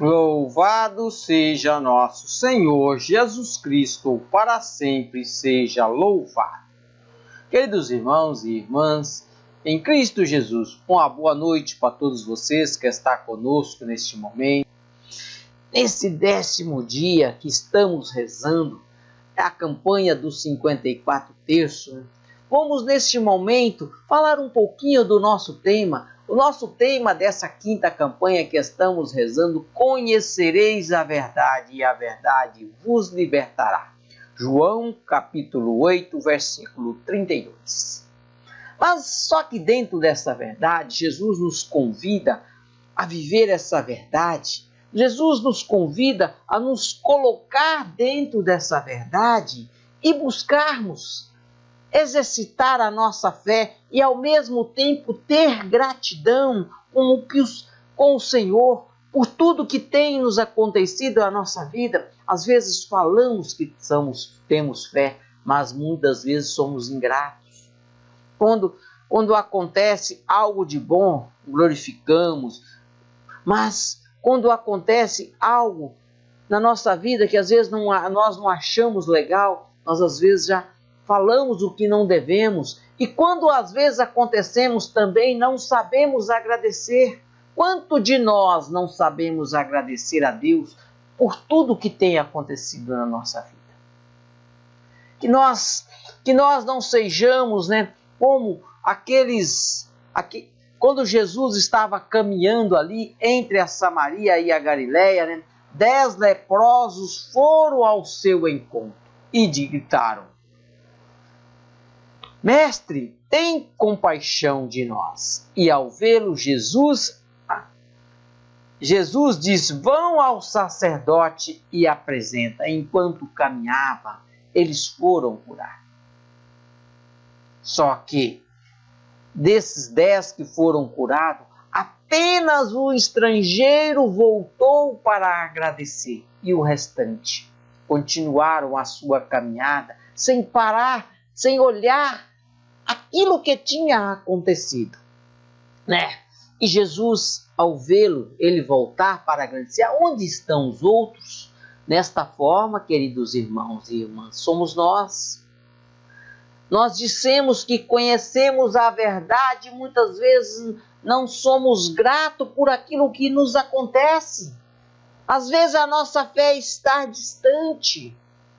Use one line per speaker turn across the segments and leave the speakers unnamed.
Louvado seja nosso Senhor Jesus Cristo, para sempre seja louvado. Queridos irmãos e irmãs, em Cristo Jesus, uma boa noite para todos vocês que estão conosco neste momento. Nesse 10º dia que estamos rezando, é a campanha dos 54 terços. Vamos neste momento falar um pouquinho do nosso tema. O nosso tema dessa 5ª campanha que estamos rezando: conhecereis a verdade e a verdade vos libertará. João capítulo 8, versículo 32. Mas só que dentro dessa verdade, Jesus nos convida a viver essa verdade. Jesus nos convida a nos colocar dentro dessa verdade e buscarmos exercitar a nossa fé e ao mesmo tempo ter gratidão com o Senhor por tudo que tem nos acontecido na nossa vida. Às vezes falamos que temos fé, mas muitas vezes somos ingratos. Quando acontece algo de bom, glorificamos, mas quando acontece algo na nossa vida que às vezes nós não achamos legal, nós às vezes já falamos o que não devemos, e quando às vezes acontecemos também não sabemos agradecer. Quanto de nós não sabemos agradecer a Deus por tudo que tem acontecido na nossa vida? Que nós não sejamos, como quando Jesus estava caminhando ali entre a Samaria e a Galileia, 10 leprosos foram ao seu encontro e gritaram: Mestre, tem compaixão de nós. E ao vê-lo, Jesus diz: vão ao sacerdote e apresenta. Enquanto caminhava, eles foram curar. Só que desses 10 que foram curados, apenas o estrangeiro voltou para agradecer, e o restante continuaram a sua caminhada sem parar, sem olhar aquilo que tinha acontecido, E Jesus, ao vê-lo, ele voltar para agradecer. Onde estão os outros? Nesta forma, queridos irmãos e irmãs, somos nós. Nós dissemos que conhecemos a verdade, muitas vezes não somos gratos por aquilo que nos acontece. Às vezes a nossa fé está distante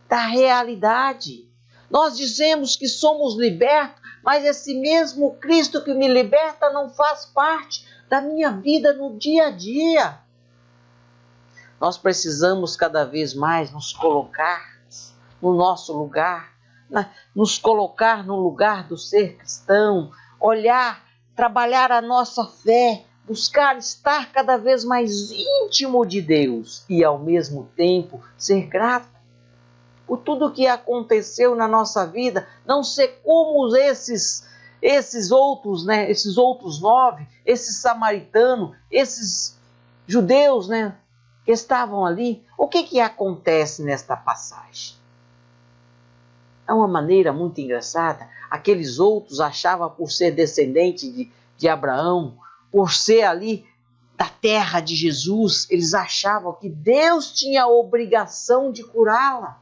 da realidade. Nós dizemos que somos libertos, mas esse mesmo Cristo que me liberta não faz parte da minha vida no dia a dia. Nós precisamos cada vez mais nos colocar no nosso lugar, nos colocar no lugar do ser cristão, olhar, trabalhar a nossa fé, buscar estar cada vez mais íntimo de Deus e ao mesmo tempo ser grato por tudo que aconteceu na nossa vida, não ser como esses outros, esses outros 9, esses samaritanos, esses judeus, que estavam ali. O que acontece nesta passagem? É uma maneira muito engraçada. Aqueles outros achavam, por ser descendente de Abraão, por ser ali da terra de Jesus, eles achavam que Deus tinha a obrigação de curá-lo.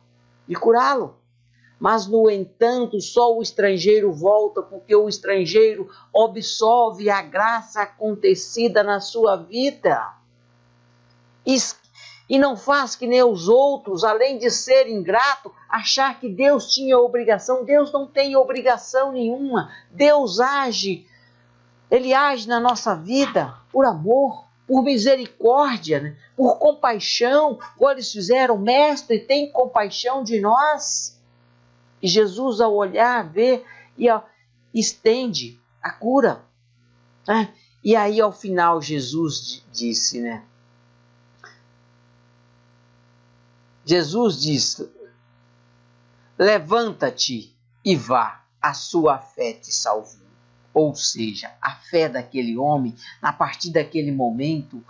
Mas, no entanto, só o estrangeiro volta porque o estrangeiro absolve a graça acontecida na sua vida. E não faz que nem os outros, além de ser ingrato, achar que Deus tinha obrigação. Deus não tem obrigação nenhuma. Deus Ele age na nossa vida por amor, por misericórdia, por compaixão. Como eles fizeram: Mestre, tem compaixão de nós. E Jesus, ao olhar, vê e estende a cura. E aí, ao final, Jesus disse, Jesus diz: levanta-te e vá, a sua fé te salvou. Ou seja, a fé daquele homem, a partir daquele momento,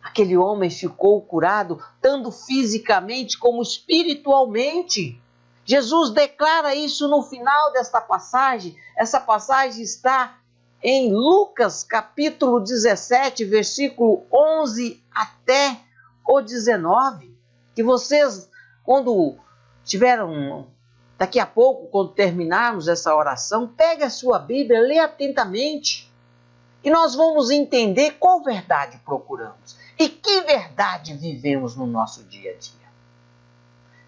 aquele homem ficou curado, tanto fisicamente como espiritualmente. Jesus declara isso no final desta passagem. Essa passagem está em Lucas capítulo 17, versículo 11 até ou 19. Que vocês, quando tiveram, daqui a pouco, quando terminarmos essa oração, pegue a sua Bíblia, lê atentamente. E nós vamos entender qual verdade procuramos e que verdade vivemos no nosso dia a dia.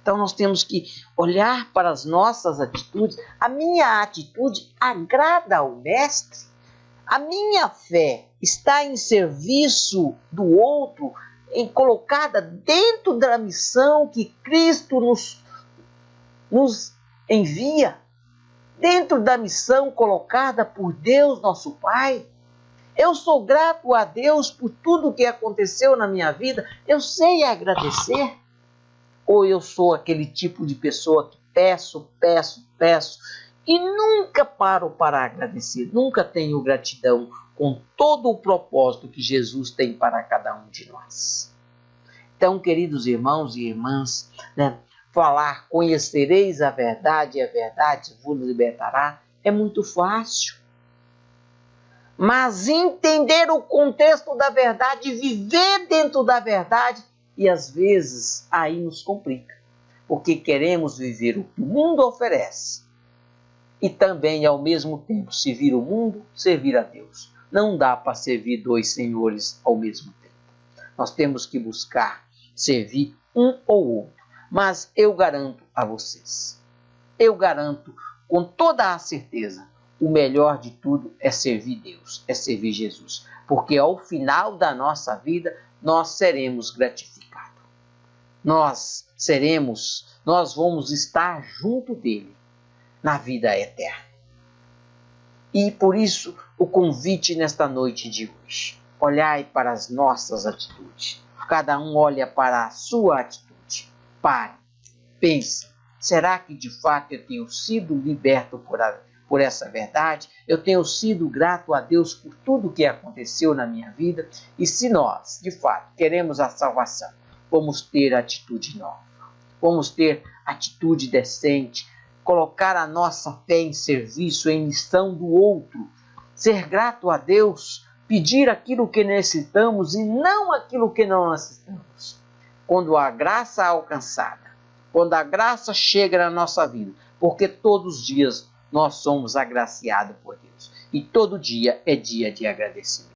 Então nós temos que olhar para as nossas atitudes. A minha atitude agrada ao Mestre? A minha fé está em serviço do outro, colocada dentro da missão que Cristo nos envia? Dentro da missão colocada por Deus, nosso Pai? Eu sou grato a Deus por tudo que aconteceu na minha vida. Eu sei agradecer? Ou eu sou aquele tipo de pessoa que peço e nunca paro para agradecer, nunca tenho gratidão com todo o propósito que Jesus tem para cada um de nós? Então, queridos irmãos e irmãs, falar conhecereis a verdade e a verdade vos libertará é muito fácil. Mas entender o contexto da verdade, viver dentro da verdade, e às vezes aí nos complica, porque queremos viver o que o mundo oferece e também ao mesmo tempo servir o mundo, servir a Deus. Não dá para servir dois senhores ao mesmo tempo. Nós temos que buscar servir um ou outro. Mas eu garanto a vocês, eu garanto com toda a certeza, o melhor de tudo é servir Deus, é servir Jesus, porque ao final da nossa vida nós seremos gratificados. Nós vamos estar junto dele na vida eterna. E por isso o convite nesta noite de hoje: olhai para as nossas atitudes. Cada um olha para a sua atitude. Pare, pense, será que de fato eu tenho sido liberto por essa verdade? Eu tenho sido grato a Deus por tudo que aconteceu na minha vida? E se nós, de fato, queremos a salvação, vamos ter atitude nova, vamos ter atitude decente, colocar a nossa fé em serviço, em missão do outro, ser grato a Deus, pedir aquilo que necessitamos e não aquilo que não necessitamos. Quando a graça é alcançada, quando a graça chega na nossa vida, porque todos os dias nós somos agraciados por Deus e todo dia é dia de agradecimento.